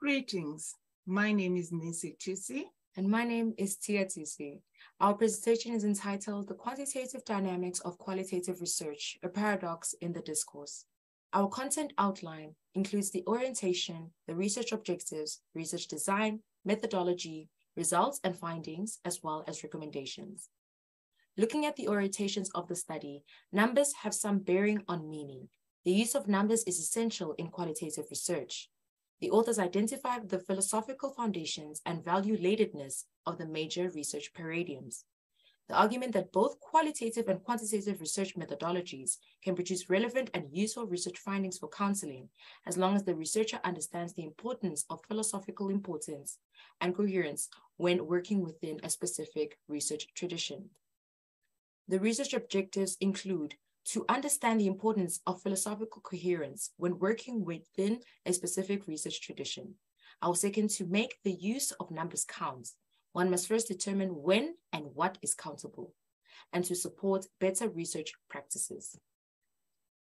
Greetings. My name is Nisi Thusi. And my name is Thusi. Our presentation is entitled The Quantitative Dynamics of Qualitative Research, a Paradox in the Discourse. Our content outline includes the orientation, the research objectives, research design, methodology, results and findings, as well as recommendations. Looking at the orientations of the study, numbers have some bearing on meaning. The use of numbers is essential in qualitative research. The authors identified the philosophical foundations and value-latedness of the major research paradigms. The argument that both qualitative and quantitative research methodologies can produce relevant and useful research findings for counseling, as long as the researcher understands the importance of philosophical importance and coherence when working within a specific research tradition. The research objectives include to understand the importance of philosophical coherence when working within a specific research tradition. Our second, to make the use of numbers count. One must first determine when and what is countable, and to support better research practices.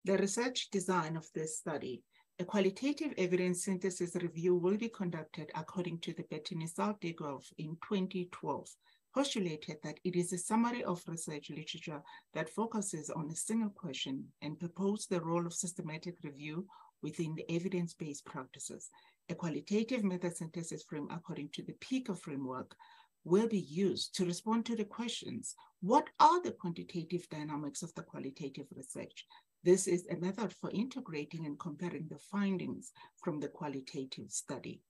The research design of this study. A qualitative evidence synthesis review will be conducted according to the Algarve in 2012. Postulated that it is a summary of research literature that focuses on a single question and proposed the role of systematic review within the evidence-based practices. A qualitative method synthesis frame according to the PICO framework will be used to respond to the questions: what are the quantitative dynamics of the qualitative research? This is a method for integrating and comparing the findings from the qualitative study.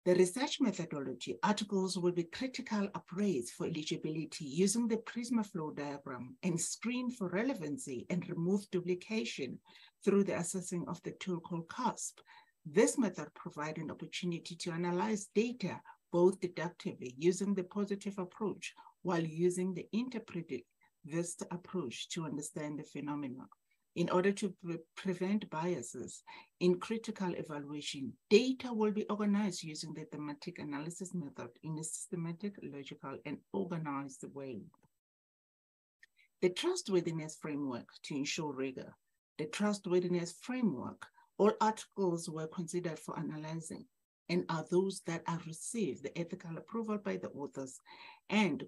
The research methodology articles will be critical appraise for eligibility using the PRISMA flow diagram and screen for relevancy and remove duplication through the assessing of the tool called CASP. This method provides an opportunity to analyze data both deductively using the positive approach while using the interpretivist approach to understand the phenomena. In order to prevent biases in critical evaluation, data will be organized using the thematic analysis method in a systematic, logical, and organized way. The trustworthiness framework to ensure rigor. The trustworthiness framework, all articles were considered for analyzing and are those that are received the ethical approval by the authors, and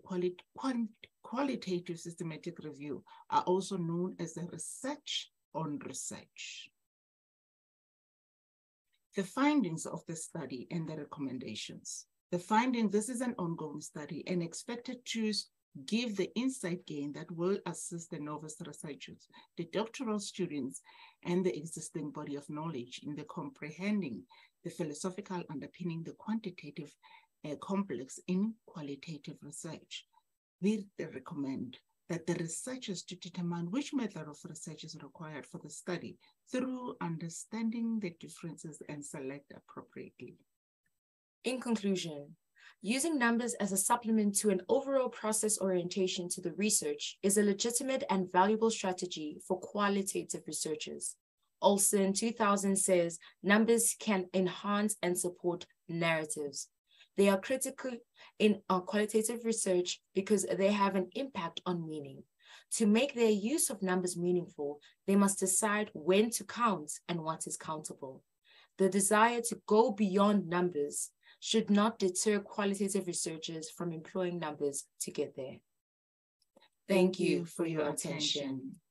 qualitative systematic review are also known as the research on research. The findings of the study and the recommendations. The finding, this is an ongoing study and expected to give the insight gain that will assist the novice researchers, the doctoral students, and the existing body of knowledge in the comprehending the philosophical underpinning the quantitative complex in qualitative research. We recommend that the researchers to determine which method of research is required for the study through understanding the differences and select appropriately. In conclusion, using numbers as a supplement to an overall process orientation to the research is a legitimate and valuable strategy for qualitative researchers. Olson 2000 says numbers can enhance and support narratives. They are critical in qualitative research because they have an impact on meaning. To make their use of numbers meaningful, they must decide when to count and what is countable. The desire to go beyond numbers should not deter qualitative researchers from employing numbers to get there. Thank you for your attention.